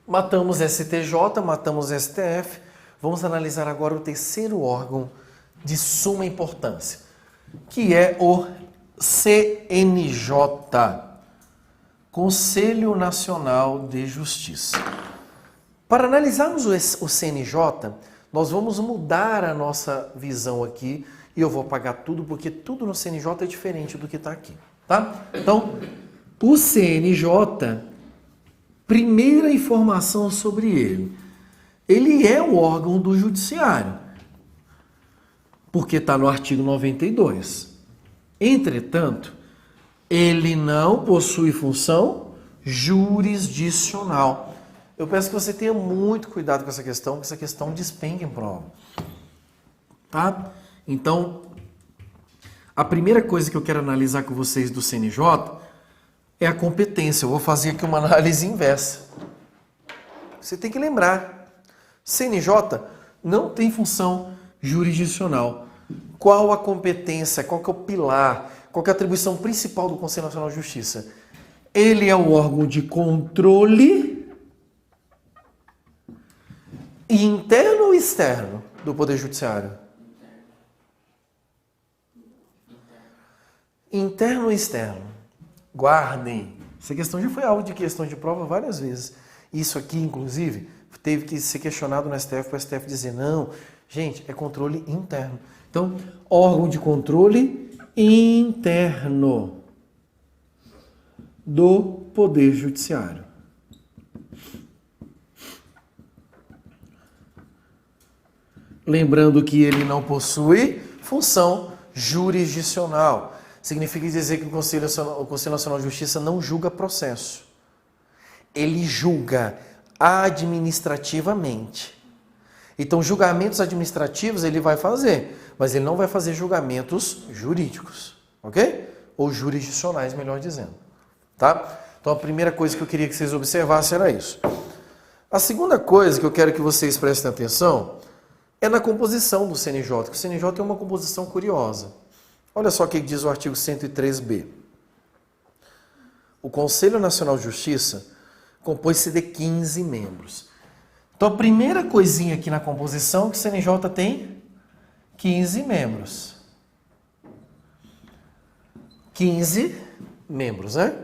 Matamos STJ, matamos STF. Vamos analisar agora o terceiro órgão de suma importância, que é o CNJ, Conselho Nacional de Justiça. Para analisarmos o CNJ, nós vamos mudar a nossa visão aqui e eu vou apagar tudo, porque tudo no CNJ é diferente do que está aqui, tá? Então, o CNJ, primeira informação sobre ele. Ele é o órgão do judiciário, porque está no artigo 92. Entretanto, ele não possui função jurisdicional. Eu peço que você tenha muito cuidado com essa questão, porque essa questão despenca em prova. Tá? Então, a primeira coisa que eu quero analisar com vocês do CNJ é a competência. Eu vou fazer aqui uma análise inversa. Você tem que lembrar, CNJ não tem função jurisdicional. Qual a competência, qual que é o pilar, qual que é a atribuição principal do Conselho Nacional de Justiça? Ele é o órgão de controle interno ou externo do Poder Judiciário? Interno ou externo? Guardem. Essa questão já foi alvo de questão de prova várias vezes. Isso aqui, inclusive, teve que ser questionado no STF para o STF dizer não. Gente, é controle interno. Então, órgão de controle interno do Poder Judiciário. Lembrando que ele não possui função jurisdicional. Significa dizer que o Conselho Nacional de Justiça não julga processo. Ele julga administrativamente. Então, julgamentos administrativos ele vai fazer, mas ele não vai fazer julgamentos jurídicos, ok? Ou jurisdicionais, melhor dizendo, tá? Então, a primeira coisa que eu queria que vocês observassem era isso. A segunda coisa que eu quero que vocês prestem atenção é na composição do CNJ, que o CNJ tem uma composição curiosa. Olha só o que diz o artigo 103b. O Conselho Nacional de Justiça compõe-se de 15 membros. Então, a primeira coisinha aqui na composição é que o CNJ tem 15 membros. 15 membros, né?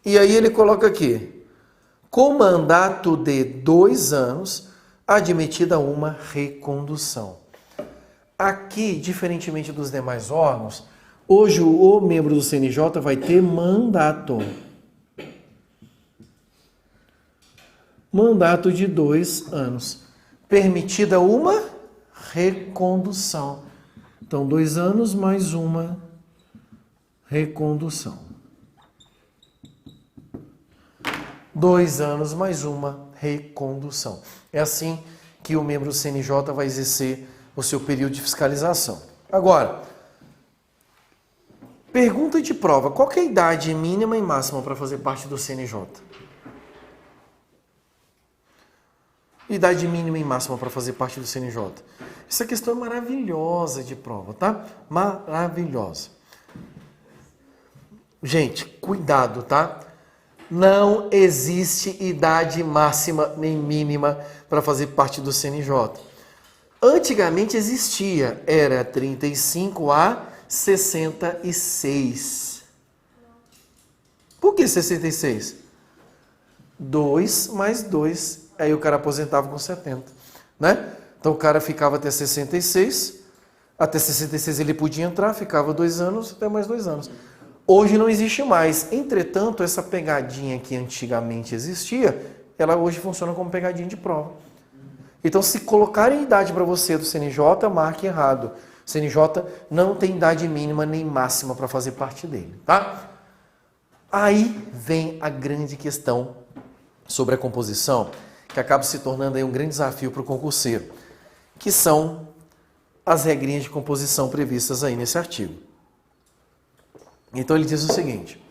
E aí ele coloca aqui, com mandato de 2 anos, admitida uma recondução. Aqui, diferentemente dos demais órgãos, hoje o membro do CNJ vai ter mandato. Mandato de 2 anos. Permitida uma recondução. Então, 2 anos mais uma recondução. 2 anos mais uma recondução. É assim que o membro do CNJ vai exercer o seu período de fiscalização. Agora, pergunta de prova. Qual que é a idade mínima e máxima para fazer parte do CNJ? Idade mínima e máxima para fazer parte do CNJ. Essa questão é maravilhosa de prova, tá? Maravilhosa. Gente, cuidado, tá? Não existe idade máxima nem mínima para fazer parte do CNJ. Antigamente existia, era 35 a 66. Por que 66? 2 mais 2. Aí o cara aposentava com 70, né? Então o cara ficava até 66 ele podia entrar, ficava 2 anos, até mais 2 anos. Hoje não existe mais. Entretanto, essa pegadinha que antigamente existia, ela hoje funciona como pegadinha de prova. Então, se colocarem idade para você do CNJ, marque errado. O CNJ não tem idade mínima nem máxima para fazer parte dele, tá? Aí vem a grande questão sobre a composição, que acaba se tornando aí um grande desafio para o concurseiro, que são as regrinhas de composição previstas aí nesse artigo. Então ele diz o seguinte,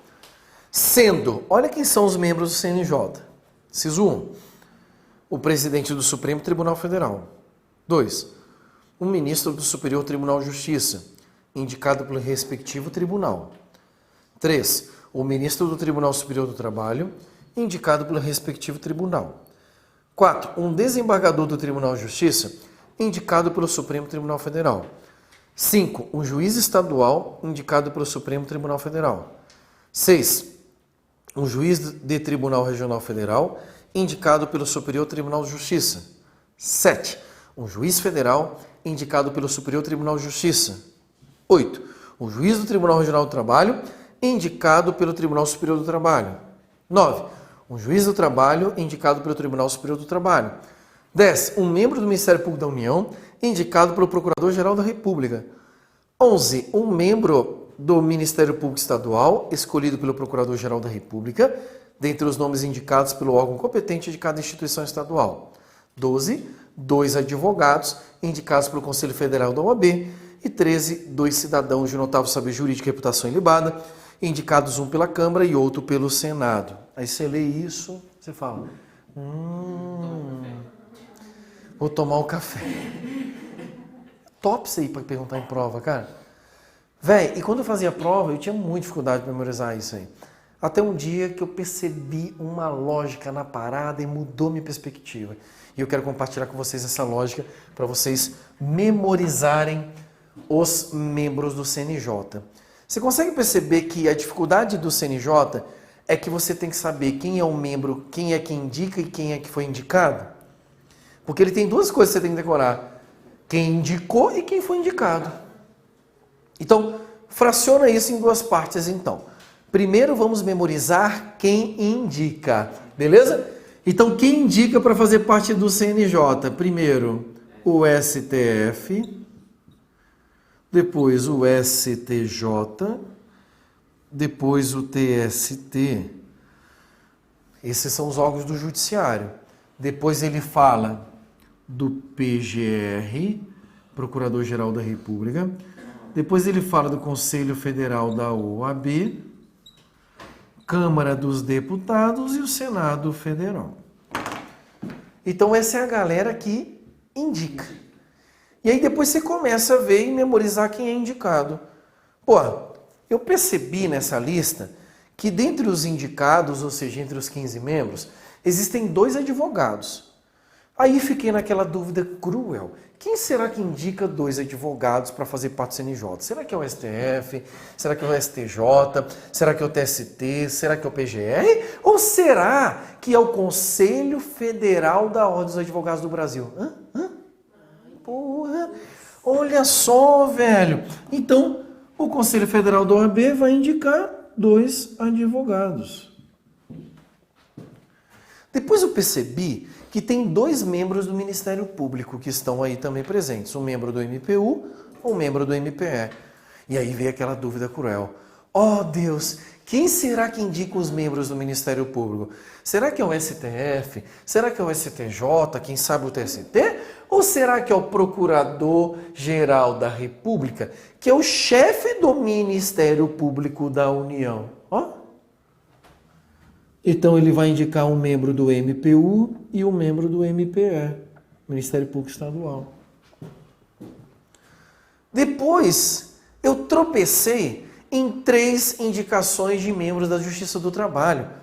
sendo, olha quem são os membros do CNJ. Inciso 1, o presidente do Supremo Tribunal Federal. 2, o ministro do Superior Tribunal de Justiça, indicado pelo respectivo tribunal. 3, o ministro do Tribunal Superior do Trabalho, indicado pelo respectivo tribunal. 4. Um desembargador do Tribunal de Justiça indicado pelo Supremo Tribunal Federal. 5. Um juiz estadual indicado pelo Supremo Tribunal Federal. 6. Um juiz de Tribunal Regional Federal indicado pelo Superior Tribunal de Justiça. 7. Um juiz federal indicado pelo Superior Tribunal de Justiça. 8. Um juiz do Tribunal Regional do Trabalho indicado pelo Tribunal Superior do Trabalho. 9. Um juiz do Trabalho indicado pelo Tribunal Superior do Trabalho. 10. Um membro do Ministério Público da União indicado pelo Procurador-Geral da República. 11. Um membro do Ministério Público Estadual escolhido pelo Procurador-Geral da República, dentre os nomes indicados pelo órgão competente de cada instituição estadual. 12. Dois advogados indicados pelo Conselho Federal da OAB. E 13. Dois cidadãos de notável saber jurídico e reputação ilibada, indicados um pela Câmara e outro pelo Senado. Aí você lê isso, você fala, vou tomar um café. Top isso aí para perguntar em prova, cara. Véi, e quando eu fazia prova, eu tinha muita dificuldade de memorizar isso aí. Até um dia que eu percebi uma lógica na parada e mudou minha perspectiva. E eu quero compartilhar com vocês essa lógica para vocês memorizarem os membros do CNJ. Você consegue perceber que a dificuldade do CNJ é que você tem que saber quem é o membro, quem é que indica e quem é que foi indicado? Porque ele tem duas coisas que você tem que decorar. Quem indicou e quem foi indicado. Então, fraciona isso em duas partes, então. Primeiro, vamos memorizar quem indica, beleza? Então, quem indica para fazer parte do CNJ? Primeiro, o STF, depois o STJ, depois o TST. Esses são os órgãos do Judiciário. Depois ele fala do PGR, Procurador-Geral da República. Depois ele fala do Conselho Federal da OAB, Câmara dos Deputados e o Senado Federal. Então essa é a galera que indica. E aí depois você começa a ver e memorizar quem é indicado. Pô, eu percebi nessa lista que dentre os indicados, ou seja, entre os 15 membros, existem 2 advogados. Aí fiquei naquela dúvida cruel. Quem será que indica 2 advogados para fazer parte do CNJ? Será que é o STF? Será que é o STJ? Será que é o TST? Será que é o PGR? Ou será que é o Conselho Federal da Ordem dos Advogados do Brasil? Porra, olha só, velho. Então, o Conselho Federal da OAB vai indicar 2 advogados. Depois eu percebi que tem 2 membros do Ministério Público que estão aí também presentes. Um membro do MPU, um membro do MPE. E aí veio aquela dúvida cruel. Oh, Deus, quem será que indica os membros do Ministério Público? Será que é o STF? Será que é o STJ? Quem sabe o TST? Ou será que é o Procurador-Geral da República, que é o chefe do Ministério Público da União? Ó. Então ele vai indicar um membro do MPU e um membro do MPE, Ministério Público Estadual. Depois eu tropecei em 3 indicações de membros da Justiça do Trabalho.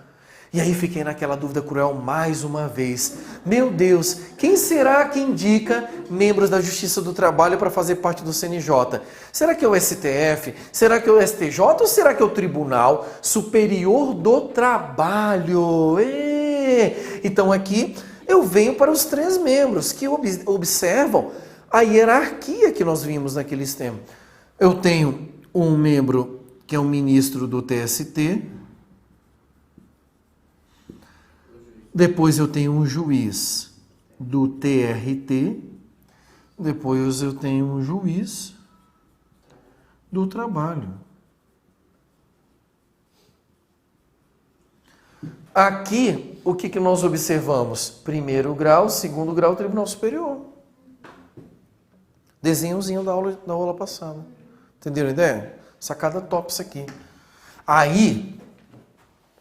E aí fiquei naquela dúvida cruel mais uma vez. Meu Deus, quem será que indica membros da Justiça do Trabalho para fazer parte do CNJ? Será que é o STF? Será que é o STJ? Ou será que é o Tribunal Superior do Trabalho? Então aqui eu venho para os 3 membros que observam a hierarquia que nós vimos naqueles tempos. Eu tenho um membro que é o ministro do TST. Depois eu tenho um juiz do TRT. Depois eu tenho um juiz do trabalho. Aqui, o que nós observamos? Primeiro grau, segundo grau, Tribunal Superior. Desenhozinho da aula passada. Entenderam a ideia? Sacada top isso aqui. Aí,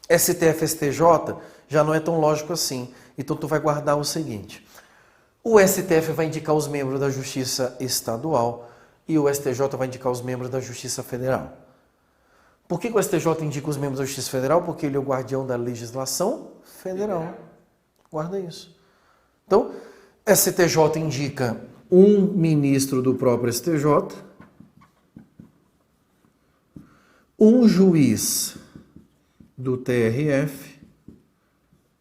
STF, STJ, já não é tão lógico assim. Então tu vai guardar o seguinte. O STF vai indicar os membros da Justiça Estadual e o STJ vai indicar os membros da Justiça Federal. Por que o STJ indica os membros da Justiça Federal? Porque ele é o guardião da legislação federal. Guarda isso. Então, STJ indica um ministro do próprio STJ, um juiz do TRF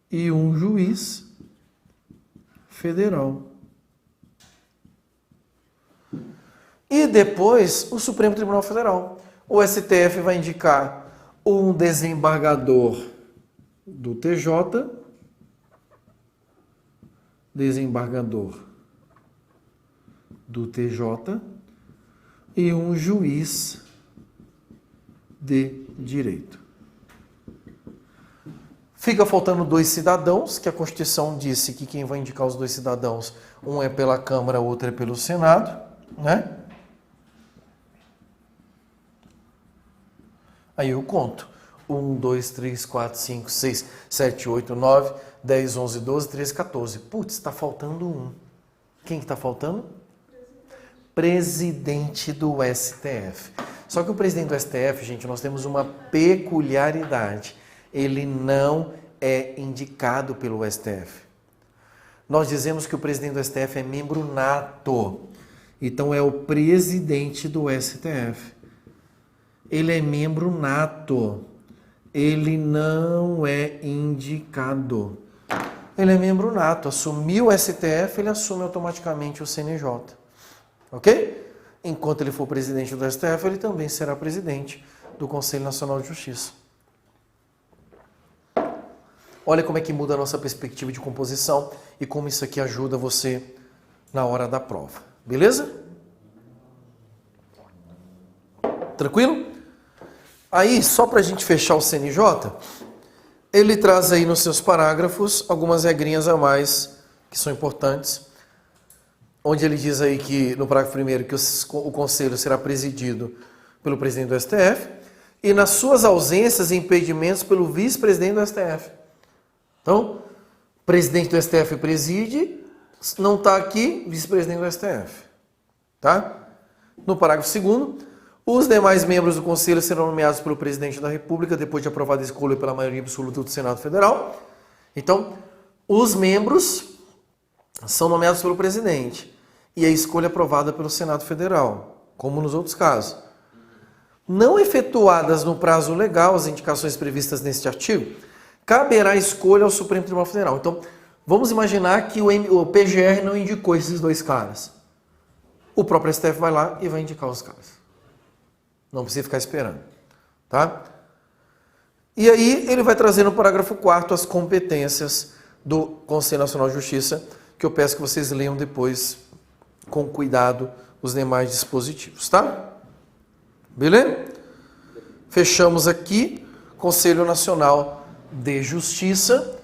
e um juiz federal. E depois o Supremo Tribunal Federal. O STF vai indicar um desembargador do TJ, desembargador do TJ e um juiz de direito. Fica faltando 2 cidadãos, que a Constituição disse que quem vai indicar os 2 cidadãos, um é pela Câmara, outro é pelo Senado, né? Aí eu conto. 1, 2, 3, 4, 5, 6, 7, 8, 9, 10, 11, 12, 13, 14. Putz, está faltando um. Quem que está faltando? Presidente do STF. Só que o presidente do STF, gente, nós temos uma peculiaridade. Ele não é indicado pelo STF. Nós dizemos que o presidente do STF é membro nato. Então é o presidente do STF. Ele é membro nato. Ele não é indicado. Ele é membro nato. Assumiu o STF, ele assume automaticamente o CNJ. Ok? Enquanto ele for presidente do STF, ele também será presidente do Conselho Nacional de Justiça. Olha como é que muda a nossa perspectiva de composição e como isso aqui ajuda você na hora da prova. Beleza? Tranquilo? Aí, só para a gente fechar o CNJ, ele traz aí nos seus parágrafos algumas regrinhas a mais que são importantes, onde ele diz aí que, no parágrafo 1º, que o Conselho será presidido pelo presidente do STF e, nas suas ausências e impedimentos, pelo vice-presidente do STF. Então, presidente do STF preside, não está aqui, vice-presidente do STF. Tá? No parágrafo 2º, os demais membros do Conselho serão nomeados pelo Presidente da República, depois de aprovada a escolha pela maioria absoluta do Senado Federal. Então, os membros são nomeados pelo Presidente e a escolha aprovada pelo Senado Federal, como nos outros casos. Não efetuadas no prazo legal as indicações previstas neste artigo, caberá a escolha ao Supremo Tribunal Federal. Então, vamos imaginar que o PGR não indicou esses 2 caras. O próprio STF vai lá e vai indicar os caras. Não precisa ficar esperando, tá? E aí ele vai trazer no parágrafo 4º as competências do Conselho Nacional de Justiça, que eu peço que vocês leiam depois com cuidado os demais dispositivos, tá? Beleza? Fechamos aqui Conselho Nacional de Justiça.